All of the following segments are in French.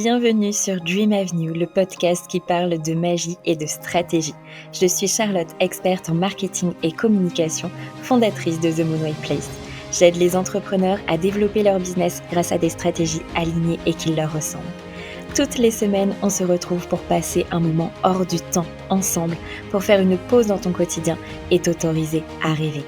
Bienvenue sur Dream Avenue, le podcast qui parle de magie et de stratégie. Je suis Charlotte, experte en marketing et communication, fondatrice de The Moonway Place. J'aide les entrepreneurs à développer leur business grâce à des stratégies alignées et qui leur ressemblent. Toutes les semaines, on se retrouve pour passer un moment hors du temps ensemble, pour faire une pause dans ton quotidien et t'autoriser à rêver.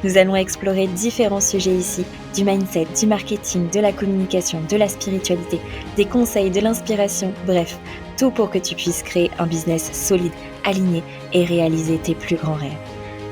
Nous allons explorer différents sujets ici, du mindset, du marketing, de la communication, de la spiritualité, des conseils, de l'inspiration, bref, tout pour que tu puisses créer un business solide, aligné et réaliser tes plus grands rêves.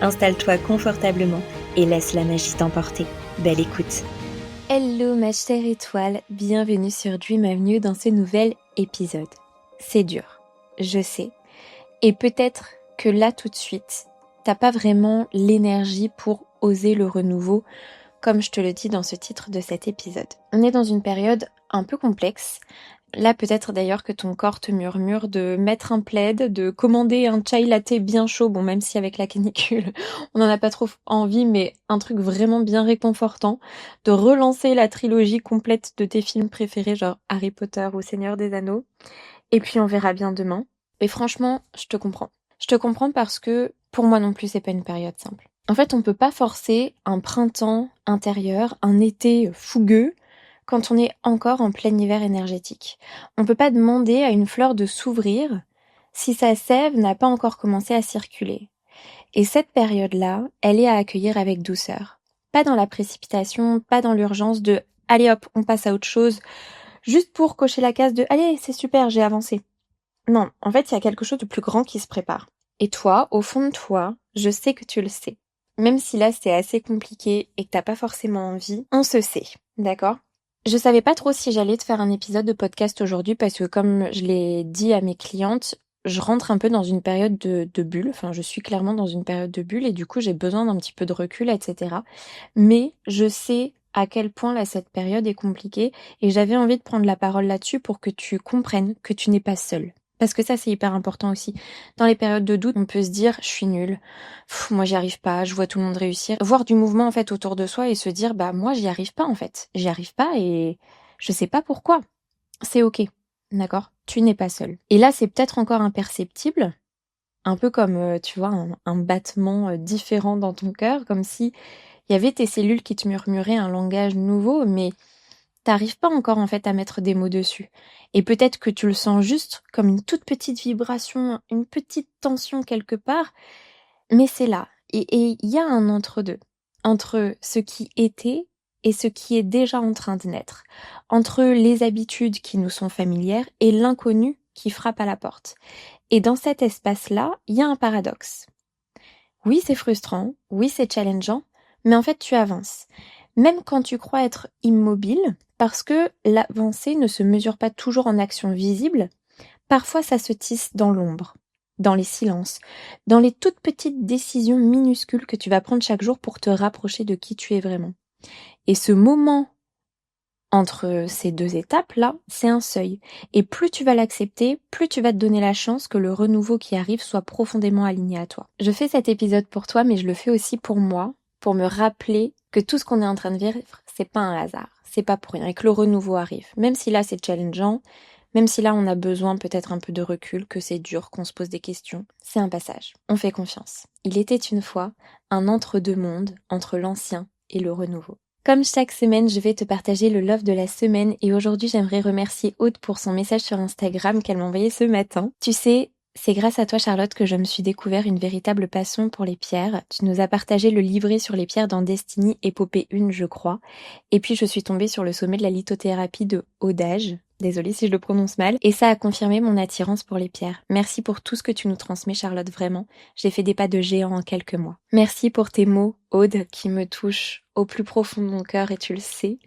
Installe-toi confortablement et laisse la magie t'emporter. Belle écoute. Hello ma chère étoile, bienvenue sur Dream Avenue dans ce nouvel épisode. C'est dur, je sais. Et peut-être que là tout de suite, t'as pas vraiment l'énergie pour oser le renouveau, comme je te le dis dans ce titre de cet épisode. On est dans une période un peu complexe. Là, peut-être d'ailleurs que ton corps te murmure de mettre un plaid, de commander un chai latte bien chaud, bon même si avec la canicule, on n'en a pas trop envie, mais un truc vraiment bien réconfortant, de relancer la trilogie complète de tes films préférés, genre Harry Potter ou Seigneur des Anneaux. Et puis on verra bien demain. Et franchement, je te comprends. Je te comprends parce que pour moi non plus, c'est pas une période simple. En fait, on peut pas forcer un printemps intérieur, un été fougueux, quand on est encore en plein hiver énergétique. On peut pas demander à une fleur de s'ouvrir si sa sève n'a pas encore commencé à circuler. Et cette période-là, elle est à accueillir avec douceur. Pas dans la précipitation, pas dans l'urgence de « allez hop, on passe à autre chose », juste pour cocher la case de « allez, c'est super, j'ai avancé ». Non, en fait, il y a quelque chose de plus grand qui se prépare. Et toi, au fond de toi, je sais que tu le sais. Même si là, c'est assez compliqué et que t'as pas forcément envie, on se sait, d'accord ? Je savais pas trop si j'allais te faire un épisode de podcast aujourd'hui parce que comme je l'ai dit à mes clientes, je rentre un peu dans une période de bulle. Enfin, je suis clairement dans une période de bulle et du coup, j'ai besoin d'un petit peu de recul, etc. Mais je sais à quel point là, cette période est compliquée et j'avais envie de prendre la parole là-dessus pour que tu comprennes que tu n'es pas seule. Parce que ça, c'est hyper important aussi. Dans les périodes de doute, on peut se dire, je suis nulle. Moi, j'y arrive pas, je vois tout le monde réussir. Voir du mouvement, en fait, autour de soi et se dire, bah, moi, j'y arrive pas, en fait. J'y arrive pas et je sais pas pourquoi. C'est ok. D'accord? Tu n'es pas seule. Et là, c'est peut-être encore imperceptible. Un peu comme, tu vois, un battement différent dans ton cœur, comme si il y avait tes cellules qui te murmuraient un langage nouveau, mais t'arrives pas encore en fait à mettre des mots dessus. Et peut-être que tu le sens juste comme une toute petite vibration, une petite tension quelque part, mais c'est là. Et il y a un entre-deux. Entre ce qui était et ce qui est déjà en train de naître. Entre les habitudes qui nous sont familières et l'inconnu qui frappe à la porte. Et dans cet espace-là, il y a un paradoxe. Oui, c'est frustrant, oui, c'est challengeant, mais en fait, tu avances. Même quand tu crois être immobile, parce que l'avancée ne se mesure pas toujours en action visible, parfois ça se tisse dans l'ombre, dans les silences, dans les toutes petites décisions minuscules que tu vas prendre chaque jour pour te rapprocher de qui tu es vraiment. Et ce moment entre ces deux étapes-là, c'est un seuil. Et plus tu vas l'accepter, plus tu vas te donner la chance que le renouveau qui arrive soit profondément aligné à toi. Je fais cet épisode pour toi, mais je le fais aussi pour moi, pour me rappeler que tout ce qu'on est en train de vivre, c'est pas un hasard. C'est pas pour rien. Et que le renouveau arrive. Même si là, c'est challengeant, même si là, on a besoin peut-être un peu de recul, que c'est dur, qu'on se pose des questions, c'est un passage. On fait confiance. Il était une fois un entre-deux mondes entre l'ancien et le renouveau. Comme chaque semaine, je vais te partager le love de la semaine et aujourd'hui, j'aimerais remercier Aude pour son message sur Instagram qu'elle m'a envoyé ce matin. Tu sais, c'est grâce à toi Charlotte que je me suis découvert une véritable passion pour les pierres. Tu nous as partagé le livret sur les pierres dans Destiny Épopée 1, je crois. Et puis je suis tombée sur le sommet de la lithothérapie de Audage. Désolée si je le prononce mal. Et ça a confirmé mon attirance pour les pierres. Merci pour tout ce que tu nous transmets Charlotte, vraiment. J'ai fait des pas de géant en quelques mois. Merci pour tes mots, Aude, qui me touchent au plus profond de mon cœur et tu le sais.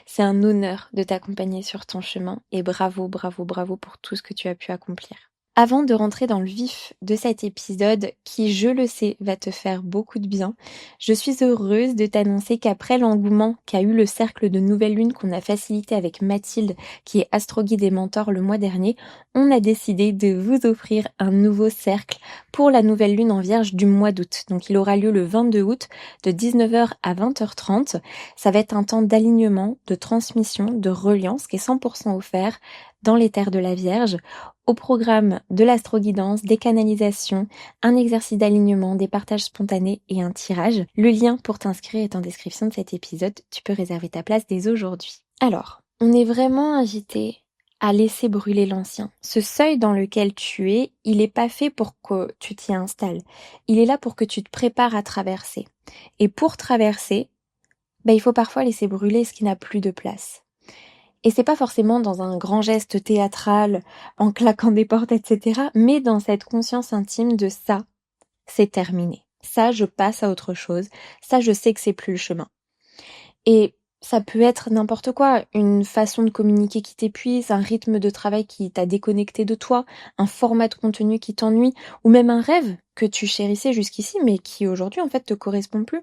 C'est un honneur de t'accompagner sur ton chemin et bravo, bravo, bravo pour tout ce que tu as pu accomplir. Avant de rentrer dans le vif de cet épisode, qui je le sais va te faire beaucoup de bien, je suis heureuse de t'annoncer qu'après l'engouement qu'a eu le cercle de nouvelle lune qu'on a facilité avec Mathilde, qui est astro-guide et mentor le mois dernier, on a décidé de vous offrir un nouveau cercle pour la nouvelle lune en vierge du mois d'août. Donc il aura lieu le 22 août de 19h à 20h30. Ça va être un temps d'alignement, de transmission, de reliance qui est 100% offert dans les terres de la Vierge, au programme de l'astroguidance, des canalisations, un exercice d'alignement, des partages spontanés et un tirage. Le lien pour t'inscrire est en description de cet épisode, tu peux réserver ta place dès aujourd'hui. Alors, on est vraiment invité à laisser brûler l'ancien. Ce seuil dans lequel tu es, il n'est pas fait pour que tu t'y installes. Il est là pour que tu te prépares à traverser. Et pour traverser, il faut parfois laisser brûler ce qui n'a plus de place. Et c'est pas forcément dans un grand geste théâtral, en claquant des portes, etc., mais dans cette conscience intime de ça, c'est terminé. Ça, je passe à autre chose. Ça, je sais que c'est plus le chemin. Et ça peut être n'importe quoi, une façon de communiquer qui t'épuise, un rythme de travail qui t'a déconnecté de toi, un format de contenu qui t'ennuie, ou même un rêve que tu chérissais jusqu'ici, mais qui aujourd'hui, en fait, te correspond plus.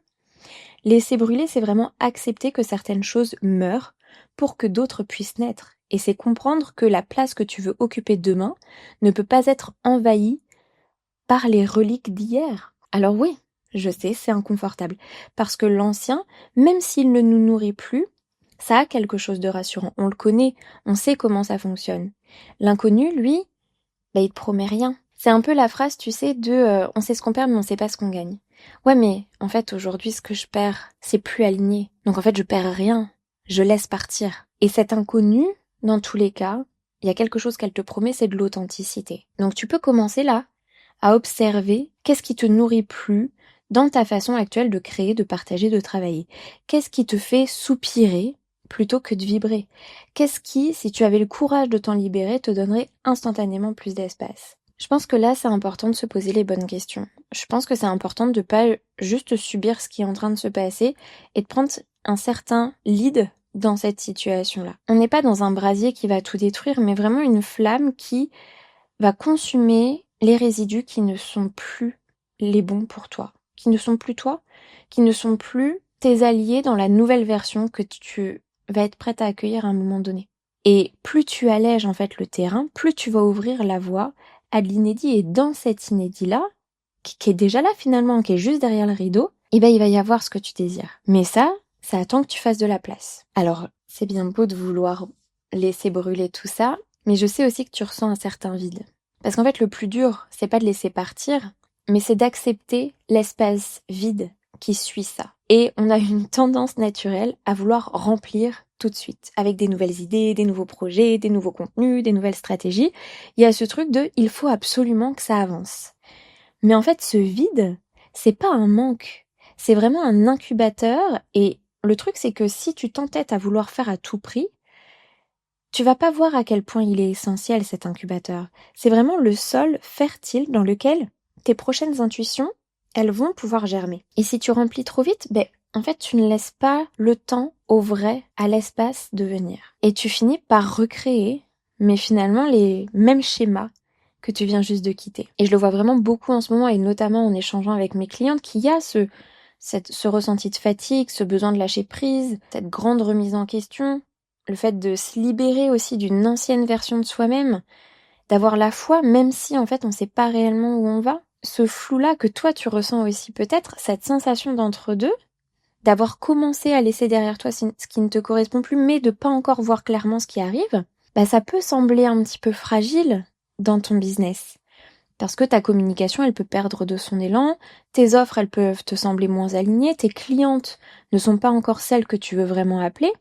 Laisser brûler, c'est vraiment accepter que certaines choses meurent pour que d'autres puissent naître. Et c'est comprendre que la place que tu veux occuper demain ne peut pas être envahie par les reliques d'hier. Alors oui, je sais, c'est inconfortable. Parce que l'ancien, même s'il ne nous nourrit plus, ça a quelque chose de rassurant. On le connaît, on sait comment ça fonctionne. L'inconnu, lui, il te promet rien. C'est un peu la phrase, tu sais, de on sait ce qu'on perd mais on sait pas ce qu'on gagne. Ouais, mais en fait, aujourd'hui, ce que je perds, c'est plus aligné. Donc en fait, je perds rien. Je laisse partir. Et cet inconnu, dans tous les cas, il y a quelque chose qu'elle te promet, c'est de l'authenticité. Donc tu peux commencer là, à observer qu'est-ce qui te nourrit plus dans ta façon actuelle de créer, de partager, de travailler. Qu'est-ce qui te fait soupirer plutôt que de vibrer? Qu'est-ce qui, si tu avais le courage de t'en libérer, te donnerait instantanément plus d'espace? Je pense que là, c'est important de se poser les bonnes questions. Je pense que c'est important de pas juste subir ce qui est en train de se passer et de prendre un certain lead dans cette situation-là. On n'est pas dans un brasier qui va tout détruire, mais vraiment une flamme qui va consumer les résidus qui ne sont plus les bons pour toi, qui ne sont plus toi, qui ne sont plus tes alliés dans la nouvelle version que tu vas être prête à accueillir à un moment donné. Et plus tu allèges en fait le terrain, plus tu vas ouvrir la voie à de l'inédit. Et dans cet inédit-là, qui est déjà là finalement, qui est juste derrière le rideau, il va y avoir ce que tu désires. Mais ça attend que tu fasses de la place. Alors, c'est bien beau de vouloir laisser brûler tout ça, mais je sais aussi que tu ressens un certain vide. Parce qu'en fait, le plus dur, c'est pas de laisser partir, mais c'est d'accepter l'espace vide qui suit ça. Et on a une tendance naturelle à vouloir remplir tout de suite, avec des nouvelles idées, des nouveaux projets, des nouveaux contenus, des nouvelles stratégies. Il y a ce truc de « il faut absolument que ça avance ». Mais en fait, ce vide, c'est pas un manque, c'est vraiment un incubateur. Et le truc, c'est que si tu t'entêtes à vouloir faire à tout prix, tu vas pas voir à quel point il est essentiel cet incubateur. C'est vraiment le sol fertile dans lequel tes prochaines intuitions, elles vont pouvoir germer. Et si tu remplis trop vite, en fait, tu ne laisses pas le temps au vrai, à l'espace de venir. Et tu finis par recréer, mais finalement, les mêmes schémas que tu viens juste de quitter. Et je le vois vraiment beaucoup en ce moment, et notamment en échangeant avec mes clientes, qu'il y a ce ressenti de fatigue, ce besoin de lâcher prise, cette grande remise en question, le fait de se libérer aussi d'une ancienne version de soi-même, d'avoir la foi, même si en fait on sait pas réellement où on va. Ce flou-là que toi tu ressens aussi peut-être, cette sensation d'entre-deux, d'avoir commencé à laisser derrière toi ce qui ne te correspond plus, mais de pas encore voir clairement ce qui arrive, ça peut sembler un petit peu fragile dans ton business. Parce que ta communication, elle peut perdre de son élan, tes offres, elles peuvent te sembler moins alignées, tes clientes ne sont pas encore celles que tu veux vraiment appeler.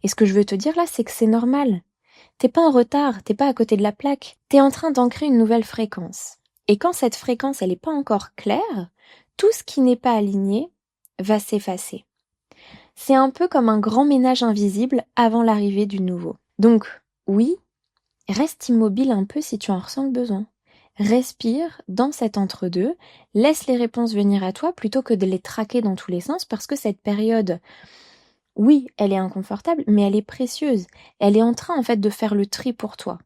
Et ce que je veux te dire là, c'est que c'est normal. T'es pas en retard, t'es pas à côté de la plaque, t'es en train d'ancrer une nouvelle fréquence. Et quand cette fréquence, elle est pas encore claire, tout ce qui n'est pas aligné va s'effacer. C'est un peu comme un grand ménage invisible avant l'arrivée du nouveau. Donc, oui, reste immobile un peu si tu en ressens le besoin. Respire dans cet entre-deux, laisse les réponses venir à toi plutôt que de les traquer dans tous les sens, parce que cette période, oui, elle est inconfortable, mais elle est précieuse. Elle est en train, en fait, de faire le tri pour toi.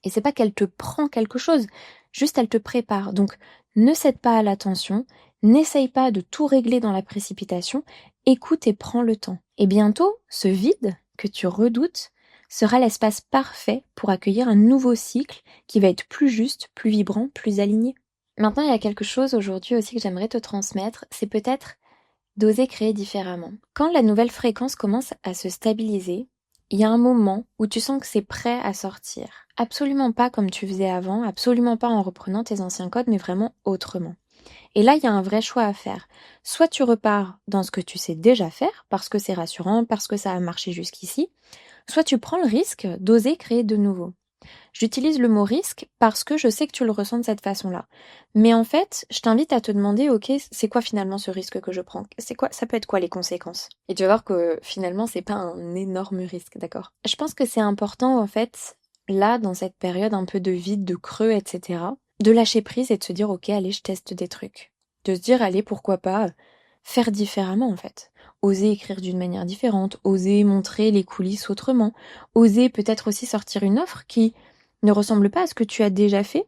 Et c'est pas qu'elle te prend quelque chose, juste elle te prépare. Donc, ne cède pas à l'attention, n'essaye pas de tout régler dans la précipitation, écoute et prends le temps. Et bientôt, ce vide que tu redoutes sera l'espace parfait pour accueillir un nouveau cycle qui va être plus juste, plus vibrant, plus aligné. Maintenant, il y a quelque chose aujourd'hui aussi que j'aimerais te transmettre, c'est peut-être d'oser créer différemment. Quand la nouvelle fréquence commence à se stabiliser, il y a un moment où tu sens que c'est prêt à sortir. Absolument pas comme tu faisais avant, absolument pas en reprenant tes anciens codes, mais vraiment autrement. Et là, il y a un vrai choix à faire. Soit tu repars dans ce que tu sais déjà faire, parce que c'est rassurant, parce que ça a marché jusqu'ici, soit tu prends le risque d'oser créer de nouveau. J'utilise le mot risque parce que je sais que tu le ressens de cette façon-là. Mais en fait, je t'invite à te demander, ok, c'est quoi finalement ce risque que je prends? C'est quoi, ça peut être quoi les conséquences? Et tu vas voir que finalement, c'est pas un énorme risque, d'accord? Je pense que c'est important, en fait, là, dans cette période un peu de vide, de creux, etc., de lâcher prise et de se dire, ok, allez, je teste des trucs. De se dire, allez, pourquoi pas faire différemment, en fait. Oser écrire d'une manière différente, oser montrer les coulisses autrement, oser peut-être aussi sortir une offre qui ne ressemble pas à ce que tu as déjà fait.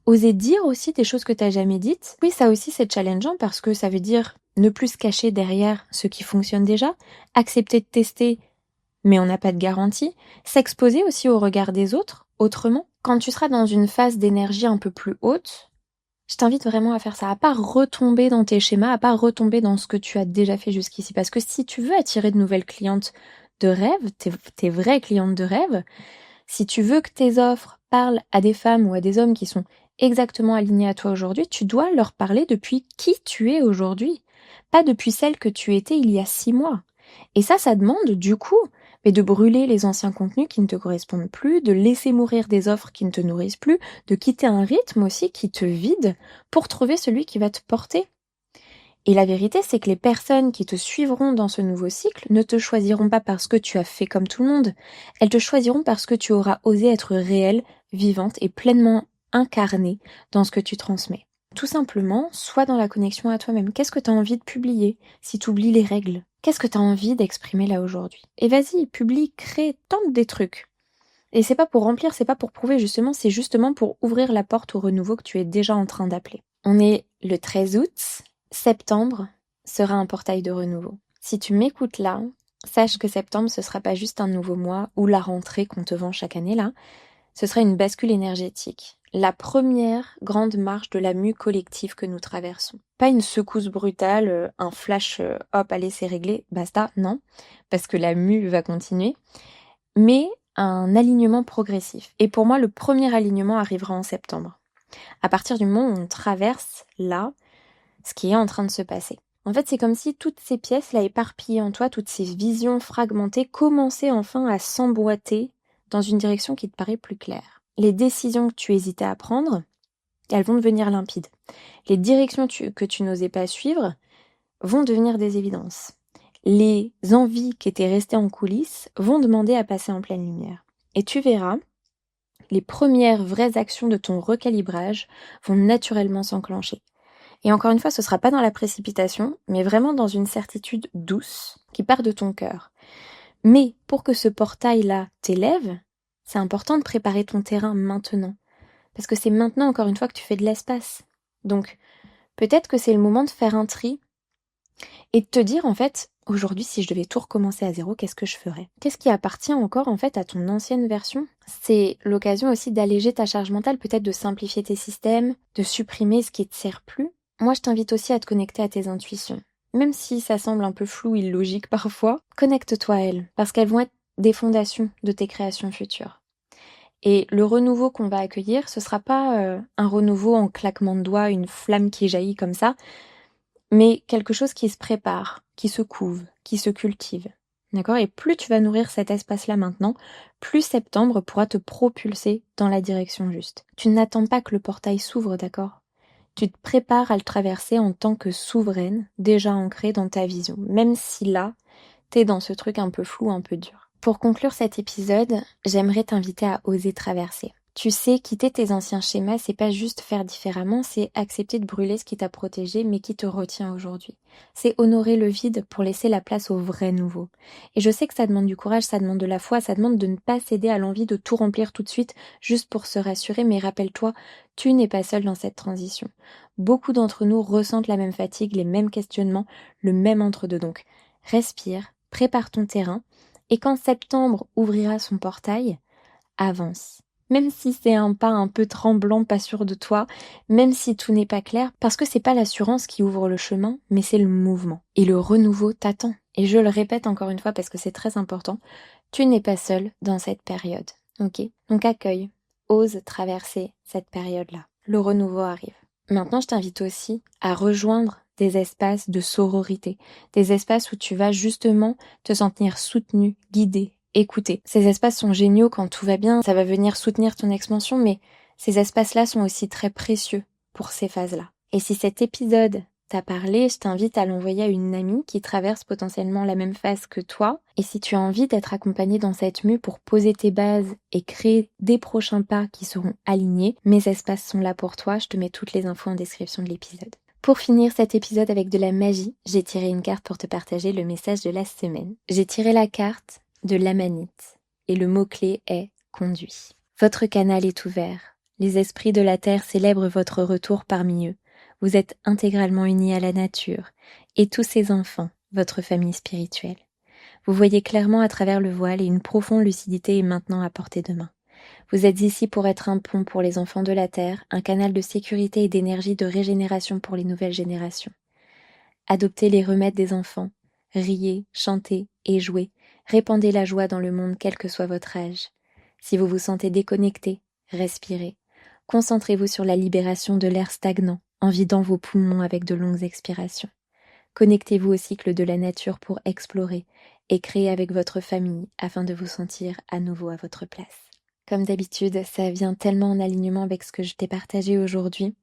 Oser dire aussi des choses que tu n'as jamais dites. Oui, ça aussi c'est challengeant parce que ça veut dire ne plus se cacher derrière ce qui fonctionne déjà, accepter de tester mais on n'a pas de garantie, s'exposer aussi au regard des autres autrement. Quand tu seras dans une phase d'énergie un peu plus haute, je t'invite vraiment à faire ça, à pas retomber dans tes schémas, à pas retomber dans ce que tu as déjà fait jusqu'ici. Parce que si tu veux attirer de nouvelles clientes de rêve, tes vraies clientes de rêve, si tu veux que tes offres parlent à des femmes ou à des hommes qui sont exactement alignés à toi aujourd'hui, tu dois leur parler depuis qui tu es aujourd'hui, pas depuis celle que tu étais il y a 6 mois. Et ça demande du coup de brûler les anciens contenus qui ne te correspondent plus, de laisser mourir des offres qui ne te nourrissent plus, de quitter un rythme aussi qui te vide pour trouver celui qui va te porter. Et la vérité, c'est que les personnes qui te suivront dans ce nouveau cycle ne te choisiront pas parce que tu as fait comme tout le monde. Elles te choisiront parce que tu auras osé être réelle, vivante et pleinement incarnée dans ce que tu transmets. Tout simplement, sois dans la connexion à toi-même. Qu'est-ce que tu as envie de publier si tu oublies les règles? Qu'est-ce que tu as envie d'exprimer là aujourd'hui? Et vas-y, publie, crée, tente des trucs. Et c'est pas pour remplir, c'est pas pour prouver justement, c'est justement pour ouvrir la porte au renouveau que tu es déjà en train d'appeler. On est le 13 août. Septembre sera un portail de renouveau. Si tu m'écoutes là, sache que septembre, ce sera pas juste un nouveau mois ou la rentrée qu'on te vend chaque année là. Ce sera une bascule énergétique. La première grande marche de la mue collective que nous traversons. Pas une secousse brutale, un flash, hop, allez, c'est réglé, basta, non. Parce que la mue va continuer. Mais un alignement progressif. Et pour moi, le premier alignement arrivera en septembre. À partir du moment où on traverse là, ce qui est en train de se passer. En fait, c'est comme si toutes ces pièces-là éparpillées en toi, toutes ces visions fragmentées, commençaient enfin à s'emboîter dans une direction qui te paraît plus claire. Les décisions que tu hésitais à prendre, elles vont devenir limpides. Les directions que tu n'osais pas suivre vont devenir des évidences. Les envies qui étaient restées en coulisses vont demander à passer en pleine lumière. Et tu verras, les premières vraies actions de ton recalibrage vont naturellement s'enclencher. Et encore une fois, ce ne sera pas dans la précipitation, mais vraiment dans une certitude douce qui part de ton cœur. Mais pour que ce portail-là t'élève, c'est important de préparer ton terrain maintenant. Parce que c'est maintenant, encore une fois, que tu fais de l'espace. Donc, peut-être que c'est le moment de faire un tri et de te dire, en fait, aujourd'hui, si je devais tout recommencer à zéro, qu'est-ce que je ferais? Qu'est-ce qui appartient encore, en fait, à ton ancienne version? C'est l'occasion aussi d'alléger ta charge mentale, peut-être de simplifier tes systèmes, de supprimer ce qui ne te sert plus. Moi, je t'invite aussi à te connecter à tes intuitions. Même si ça semble un peu flou, illogique parfois, connecte-toi à elles, parce qu'elles vont être des fondations de tes créations futures. Et le renouveau qu'on va accueillir, ce sera pas un renouveau en claquement de doigts, une flamme qui jaillit comme ça, mais quelque chose qui se prépare, qui se couve, qui se cultive. D'accord? Et plus tu vas nourrir cet espace-là maintenant, plus septembre pourra te propulser dans la direction juste. Tu n'attends pas que le portail s'ouvre, d'accord? Tu te prépares à le traverser en tant que souveraine, déjà ancrée dans ta vision, même si là, t'es dans ce truc un peu flou, un peu dur. Pour conclure cet épisode, j'aimerais t'inviter à oser traverser. Tu sais, quitter tes anciens schémas, c'est pas juste faire différemment, c'est accepter de brûler ce qui t'a protégé mais qui te retient aujourd'hui. C'est honorer le vide pour laisser la place au vrai nouveau. Et je sais que ça demande du courage, ça demande de la foi, ça demande de ne pas céder à l'envie de tout remplir tout de suite juste pour se rassurer, mais rappelle-toi, tu n'es pas seul dans cette transition. Beaucoup d'entre nous ressentent la même fatigue, les mêmes questionnements, le même entre-deux. Donc, respire, prépare ton terrain, et quand septembre ouvrira son portail, avance. Même si c'est un pas un peu tremblant, pas sûr de toi, même si tout n'est pas clair, parce que c'est pas l'assurance qui ouvre le chemin, mais c'est le mouvement. Et le renouveau t'attend. Et je le répète encore une fois parce que c'est très important, Tu n'es pas seul dans cette période, ok? Donc accueille, ose traverser cette période-là. Le renouveau arrive. Maintenant, je t'invite aussi à rejoindre des espaces de sororité, des espaces où tu vas justement te sentir soutenu, guidé, écouté. Ces espaces sont géniaux quand tout va bien, ça va venir soutenir ton expansion, mais ces espaces-là sont aussi très précieux pour ces phases-là. Et si cet épisode t'a parlé, je t'invite à l'envoyer à une amie qui traverse potentiellement la même phase que toi. Et si tu as envie d'être accompagnée dans cette mue pour poser tes bases et créer des prochains pas qui seront alignés, mes espaces sont là pour toi. Je te mets toutes les infos en description de l'épisode. Pour finir cet épisode avec de la magie, j'ai tiré une carte pour te partager le message de la semaine. J'ai tiré la carte de l'amanite et le mot-clé est « conduit ». Votre canal est ouvert. Les esprits de la terre célèbrent votre retour parmi eux. Vous êtes intégralement unis à la nature et tous ces enfants, votre famille spirituelle. Vous voyez clairement à travers le voile et une profonde lucidité est maintenant à portée de main. Vous êtes ici pour être un pont pour les enfants de la terre, un canal de sécurité et d'énergie de régénération pour les nouvelles générations. Adoptez les remèdes des enfants, riez, chantez et jouez, répandez la joie dans le monde quel que soit votre âge. Si vous vous sentez déconnecté, respirez. Concentrez-vous sur la libération de l'air stagnant en vidant vos poumons avec de longues expirations. Connectez-vous au cycle de la nature pour explorer et créer avec votre famille afin de vous sentir à nouveau à votre place. Comme d'habitude, ça vient tellement en alignement avec ce que je t'ai partagé aujourd'hui.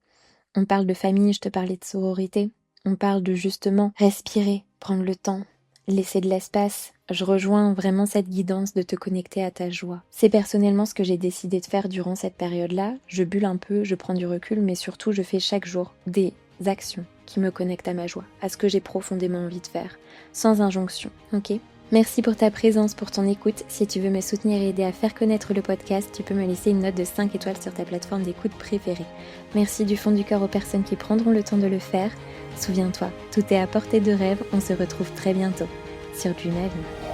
On parle de famille, je te parlais de sororité. On parle de justement respirer, prendre le temps, laisser de l'espace. Je rejoins vraiment cette guidance de te connecter à ta joie. C'est personnellement ce que j'ai décidé de faire durant cette période-là. Je bulle un peu, je prends du recul, mais surtout je fais chaque jour des actions qui me connectent à ma joie, à ce que j'ai profondément envie de faire, sans injonction, ok ? Merci pour ta présence, pour ton écoute. Si tu veux me soutenir et aider à faire connaître le podcast, tu peux me laisser une note de 5 étoiles sur ta plateforme d'écoute préférée. Merci du fond du cœur aux personnes qui prendront le temps de le faire. Souviens-toi, tout est à portée de rêve, on se retrouve très bientôt sur Dream à vie.